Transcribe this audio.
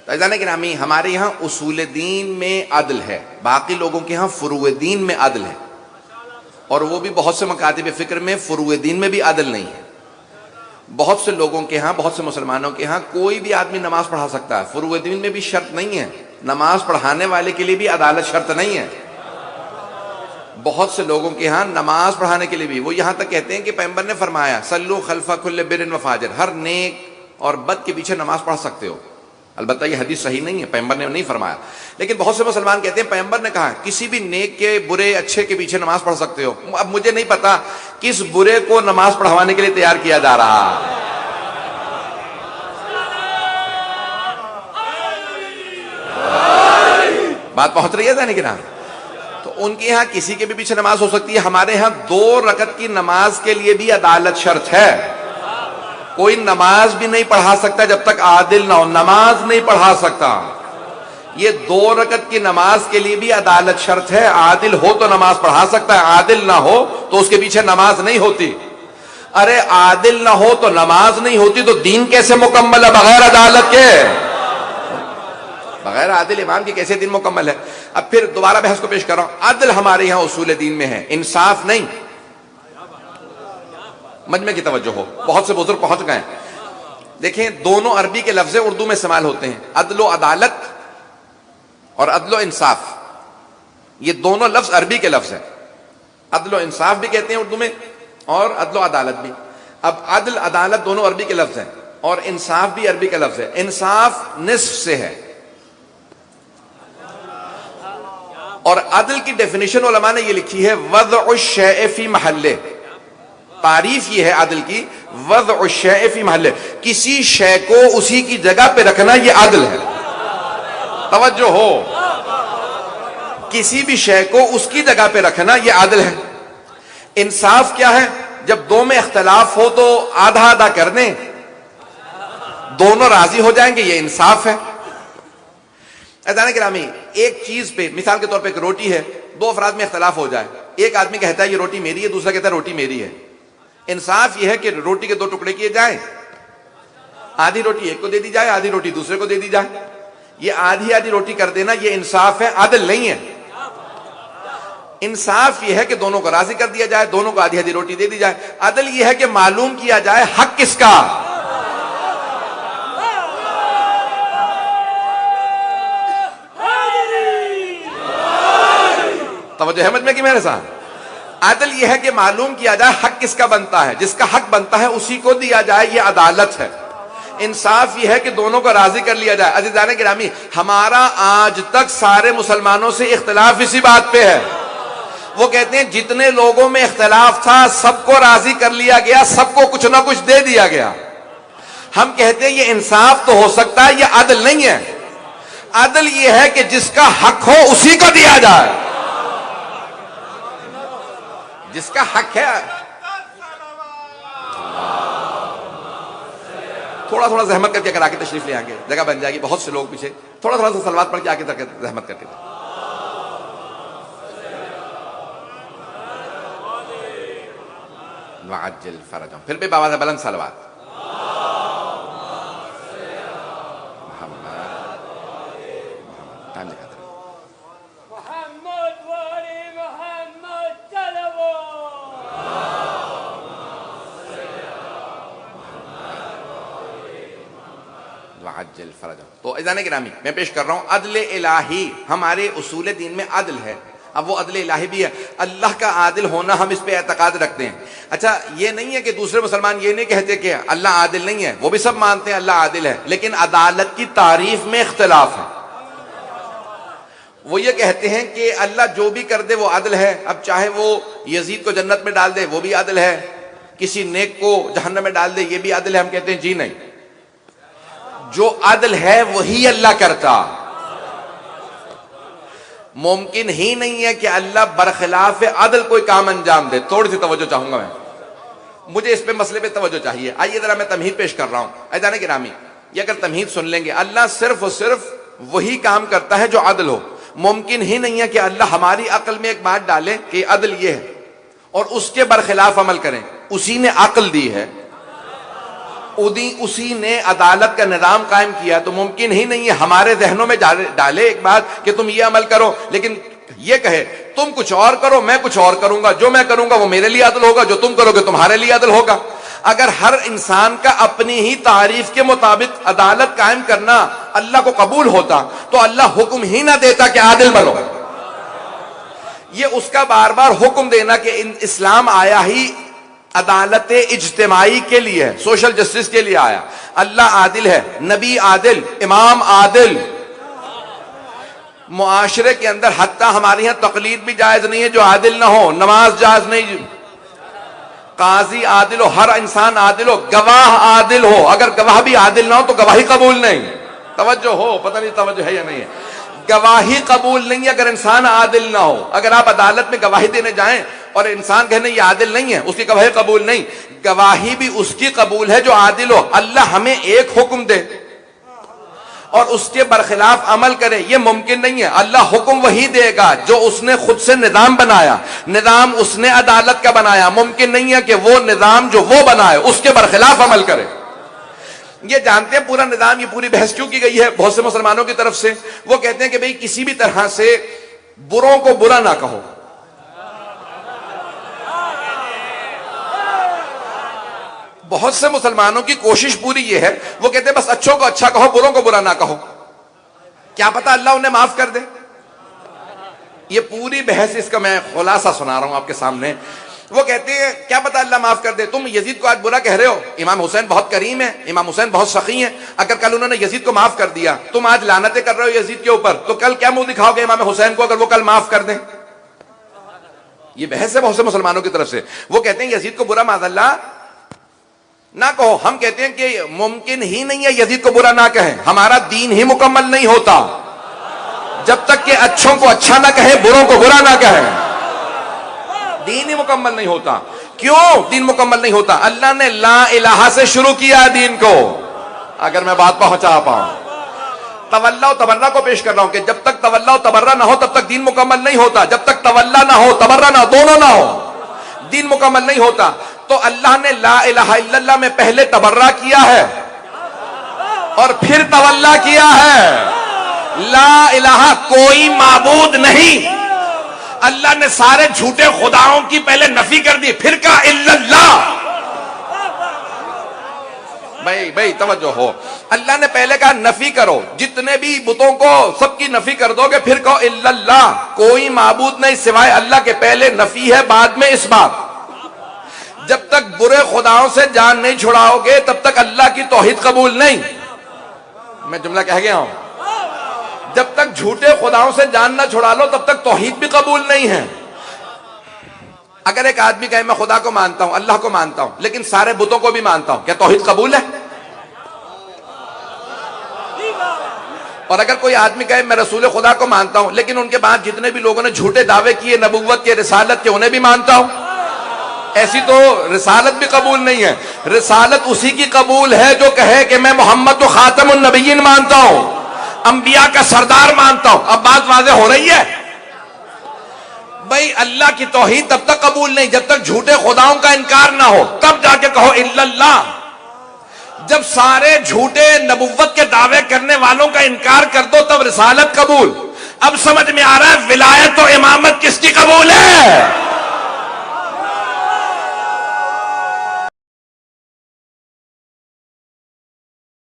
تو عزیزان گرامی، ہمارے یہاں اصول دین میں عدل ہے، باقی لوگوں کے یہاں فروع دین میں عدل ہے، اور وہ بھی بہت سے مکاتب فکر میں فروع دین میں بھی عدل نہیں ہے۔ بہت سے لوگوں کے ہاں، بہت سے مسلمانوں کے ہاں کوئی بھی آدمی نماز پڑھا سکتا ہے، فروع دین میں بھی شرط نہیں ہے، نماز پڑھانے والے کے لیے بھی عدالت شرط نہیں ہے۔ بہت سے لوگوں کے ہاں نماز پڑھانے کے لیے بھی، وہ یہاں تک کہتے ہیں کہ پیغمبر نے فرمایا صلو خلف کل بر و فاجر، ہر نیک اور بد کے پیچھے نماز پڑھ سکتے ہو۔ البتہ یہ حدیث صحیح نہیں ہے، پیغمبر نے نہیں فرمایا، لیکن بہت سے مسلمان کہتے ہیں پیغمبر نے کہا کسی بھی نیک کے برے اچھے کے پیچھے نماز پڑھ سکتے ہو۔ اب مجھے نہیں پتا کس برے کو نماز پڑھوانے کے لیے تیار کیا جا رہا ہے۔ بات پہنچ رہی ہے ذہن کی نام؟ تو ان کے یہاں کسی کے بھی پیچھے نماز ہو سکتی ہے، ہمارے یہاں 2 رکعت کی نماز کے لیے بھی عدالت شرط ہے۔ کوئی نماز بھی نہیں پڑھا سکتا جب تک عادل نہ ہو، نماز نہیں پڑھا سکتا۔ یہ 2 رکعت کی نماز کے لیے بھی عدالت شرط ہے، عادل ہو تو نماز پڑھا سکتا ہے، عادل نہ ہو تو اس کے پیچھے نماز نہیں ہوتی۔ ارے عادل نہ ہو تو نماز نہیں ہوتی تو دین کیسے مکمل ہے بغیر عدالت کے؟ بغیر عادل امام کے کیسے دین مکمل ہے؟ اب پھر دوبارہ بحث کو پیش کر رہا ہوں، عدل ہمارے یہاں اصول دین میں ہے، انصاف نہیں۔ مجمع کی توجہ ہو، بہت سے بزرگ پہنچ گئے ہیں۔ دیکھیں، دونوں عربی کے لفظ اردو میں استعمال ہوتے ہیں، عدل و عدالت اور عدل و انصاف، یہ دونوں لفظ عربی کے لفظ ہیں۔ عدل و انصاف بھی کہتے ہیں اردو میں اور عدل و عدالت بھی۔ اب عدل عدالت دونوں عربی کے لفظ ہیں اور انصاف بھی عربی کا لفظ ہے۔ انصاف نصف سے ہے، اور عدل کی ڈیفینیشن علماء نے یہ لکھی ہے وضع الشیء فی محلہ۔ تعریف یہ ہے عدل کی، وضع الشیء فی محلہ، کسی شے کو اسی کی جگہ پہ رکھنا، یہ عدل ہے۔ توجہ ہو، کسی بھی شے کو اس کی جگہ پہ رکھنا یہ عدل ہے۔ انصاف کیا ہے؟ جب 2 میں اختلاف ہو تو آدھا آدھا کر دیں، دونوں راضی ہو جائیں گے، یہ انصاف ہے۔ عزیزان گرامی، ایک چیز پہ مثال کے طور پہ ایک روٹی ہے، 2 افراد میں اختلاف ہو جائے، ایک آدمی کہتا ہے یہ روٹی میری ہے، دوسرا کہتا ہے روٹی میری ہے۔ انصاف یہ ہے کہ روٹی کے 2 ٹکڑے کیے جائیں، آدھی روٹی ایک کو دے دی جائے، آدھی روٹی دوسرے کو دے دی جائے۔ یہ آدھی آدھی روٹی کر دینا یہ انصاف ہے، عدل نہیں ہے۔ انصاف یہ ہے کہ دونوں کو راضی کر دیا جائے، دونوں کو آدھی آدھی روٹی دے دی جائے۔ عدل یہ ہے کہ معلوم کیا جائے حق کس کا۔ توجہ ہے مجمع کی میرے ساتھ؟ عدل یہ ہے کہ معلوم کیا جائے حق کس کا بنتا ہے، جس کا حق بنتا ہے اسی کو دیا جائے، یہ عدالت ہے۔ انصاف یہ ہے کہ دونوں کو راضی کر لیا جائے۔ عزیزان گرامی، ہمارا آج تک سارے مسلمانوں سے اختلاف اسی بات پہ ہے۔ وہ کہتے ہیں جتنے لوگوں میں اختلاف تھا سب کو راضی کر لیا گیا، سب کو کچھ نہ کچھ دے دیا گیا۔ ہم کہتے ہیں یہ انصاف تو ہو سکتا ہے، یہ عدل نہیں ہے۔ عدل یہ ہے کہ جس کا حق ہو اسی کو دیا جائے، جس کا حق ہے۔ تھوڑا تھوڑا زحمت کر کے اگر آ کے تشریف لے آئیں گے جگہ بن جائے گی، بہت سے لوگ پیچھے، تھوڑا تھوڑا سا صلوات پڑھ کے آ کے زحمت کر کے۔ وعجل فرجهم، پھر بھی بابا بلند صلوات۔ ٹائم دکھاتا وعجل فرجهم۔ تو عزیزان گرامی، میں پیش کر رہا ہوں عدل الہی ہمارے اصول دین میں عدل ہے۔ اب وہ عدل الہی بھی ہے، اللہ کا عادل ہونا ہم اس پہ اعتقاد رکھتے ہیں۔ اچھا، یہ نہیں ہے کہ دوسرے مسلمان یہ نہیں کہتے کہ اللہ عادل نہیں ہے، وہ بھی سب مانتے ہیں اللہ عادل ہے، لیکن عدالت کی تعریف میں اختلاف ہے۔ وہ یہ کہتے ہیں کہ اللہ جو بھی کر دے وہ عدل ہے، اب چاہے وہ یزید کو جنت میں ڈال دے وہ بھی عدل ہے، کسی نیک کو جہنم میں ڈال دے یہ بھی عدل ہے۔ ہم کہتے ہیں جی نہیں، جو عدل ہے وہی اللہ کرتا۔ ممکن ہی نہیں ہے کہ اللہ برخلاف عدل کوئی کام انجام دے۔ تھوڑی سی توجہ چاہوں گا، مجھے اس پہ مسئلے پہ توجہ چاہیے۔ آئیے ذرا میں تمہید پیش کر رہا ہوں۔ عزیزان گرامی، یہ اگر تمہید سن لیں گے، اللہ صرف اور صرف وہی کام کرتا ہے جو عدل ہو۔ ممکن ہی نہیں ہے کہ اللہ ہماری عقل میں ایک بات ڈالے کہ عدل یہ ہے اور اس کے برخلاف عمل کریں۔ اسی نے عقل دی ہے، اسی نے عدالت کا نظام قائم کیا، تو ممکن ہی نہیں ہے ہمارے ذہنوں میں ڈالے ایک بات کہ تم یہ عمل کرو، لیکن یہ کہے تم کچھ اور کرو میں کچھ اور کروں گا، جو میں کروں گا وہ میرے لیے عدل ہوگا، جو تم کرو گے تمہارے لیے عدل ہوگا۔ اگر ہر انسان کا اپنی ہی تعریف کے مطابق عدالت قائم کرنا اللہ کو قبول ہوتا تو اللہ حکم ہی نہ دیتا کہ عادل بنو۔ یہ اس کا بار بار حکم دینا کہ اسلام آیا ہی عدالت اجتماعی کے لیے ہے، سوشل جسٹس کے لیے آیا۔ اللہ عادل ہے، نبی عادل، امام عادل۔ معاشرے کے اندر حتیٰ ہمارے یہاں تقلید بھی جائز نہیں ہے جو عادل نہ ہو، نماز جائز نہیں، قاضی عادل ہو، ہر انسان عادل ہو، گواہ عادل ہو، اگر گواہ بھی عادل نہ ہو تو گواہی قبول نہیں۔ توجہ ہو، پتہ نہیں توجہ ہے یا نہیں ہے، گواہی قبول نہیں ہے اگر انسان عادل نہ ہو۔ اگر آپ عدالت میں گواہی دینے جائیں اور انسان کہنے یہ عادل نہیں ہے، اس کی گواہی قبول نہیں، گواہی بھی اس کی قبول ہے جو عادل ہو۔ اللہ ہمیں ایک حکم دے اور اس کے برخلاف عمل کرے، یہ ممکن نہیں ہے۔ اللہ حکم وہی دے گا جو اس نے خود سے نظام بنایا، نظام اس نے عدالت کا بنایا، ممکن نہیں ہے کہ وہ نظام جو وہ بنائے اس کے برخلاف عمل کرے۔ یہ جانتے ہیں پورا نظام، یہ پوری بحث کیوں کی گئی ہے بہت سے مسلمانوں کی طرف سے؟ وہ کہتے ہیں کہ بھئی کسی بھی طرح سے بروں کو برا نہ کہو۔ بہت سے مسلمانوں کی کوشش پوری یہ ہے، وہ کہتے ہیں بس اچھوں کو اچھا کہو، بروں کو برا نہ کہو، کیا پتہ اللہ انہیں معاف کر دے۔ یہ پوری بحث، اس کا میں خلاصہ سنا رہا ہوں آپ کے سامنے۔ وہ کہتے ہیں کیا پتہ اللہ معاف کر دے، تم یزید کو آج برا کہہ رہے ہو، امام حسین بہت کریم ہے، امام حسین بہت سخی ہیں، اگر کل انہوں نے یزید کو معاف کر دیا، تم آج لعنتیں کر رہے ہو یزید کے اوپر، تو کل کیا منہ دکھاؤ گے امام حسین کو اگر وہ کل معاف کر دیں؟ یہ بحث ہے بہت سے مسلمانوں کی طرف سے۔ وہ کہتے ہیں یزید کو برا معاذ اللہ نہ کہو، ہم کہتے ہیں کہ ممکن ہی نہیں ہے یزید کو برا نہ کہیں، ہمارا دین ہی مکمل نہیں ہوتا جب تک کہ اچھوں کو اچھا نہ کہے، بروں کو برا نہ کہے، دین ہی مکمل نہیں ہوتا۔ کیوں دین مکمل نہیں ہوتا؟ اللہ نے لا الہ سے شروع کیا دین کو، اگر میں بات پہنچا پاؤں۔ تولا و تبرہ کو پیش کر رہا ہوں کہ جب تک تولا و تبرہ نہ ہو تب تک دین مکمل نہیں ہوتا، جب تک تولا نہ ہو تبرہ نہ ہو، دونوں نہ ہو، دین مکمل نہیں ہوتا۔ تو اللہ نے لا الہ الا اللہ میں پہلے تبرہ کیا ہے اور پھر تولا کیا ہے۔ لا الہ کوئی معبود نہیں، اللہ نے سارے جھوٹے خداؤں کی پہلے نفی کر دی، پھر کہا الا اللہ۔ بھائی توجہ ہو، اللہ نے پہلے کہا نفی کرو، جتنے بھی بتوں کو سب کی نفی کر دو گے، پھر کہو الا اللہ، کوئی معبود نہیں سوائے اللہ کے، پہلے نفی ہے بعد میں اس بات۔ جب تک برے خداؤں سے جان نہیں چھڑاؤ گے تب تک اللہ کی توحید قبول نہیں۔ میں جملہ کہہ گیا ہوں، جب تک جھوٹے خداؤں سے جان نہ چھڑا لو تب تک توحید بھی قبول نہیں ہے۔ اگر ایک آدمی کہے میں خدا کو مانتا ہوں، اللہ کو مانتا ہوں، لیکن سارے بتوں کو بھی مانتا ہوں، کیا توحید قبول ہے؟ اور اگر کوئی آدمی کہے میں رسول خدا کو مانتا ہوں، لیکن ان کے بعد جتنے بھی لوگوں نے جھوٹے دعوے کیے نبوت کے، رسالت کے، انہیں بھی مانتا ہوں، ایسی تو رسالت بھی قبول نہیں ہے۔ رسالت اسی کی قبول ہے جو کہے کہ میں محمد تو خاتم النبیین مانتا ہوں، انبیاء کا سردار مانتا ہوں۔ اب بات واضح ہو رہی ہے؟ بھائی اللہ کی توحید تب تک قبول نہیں جب تک جھوٹے خداؤں کا انکار نہ ہو، تب جا کے کہو الا اللہ۔ جب سارے جھوٹے نبوت کے دعوے کرنے والوں کا انکار کر دو تب رسالت قبول۔ اب سمجھ میں آ رہا ہے ولایت و امامت کس کی قبول ہے؟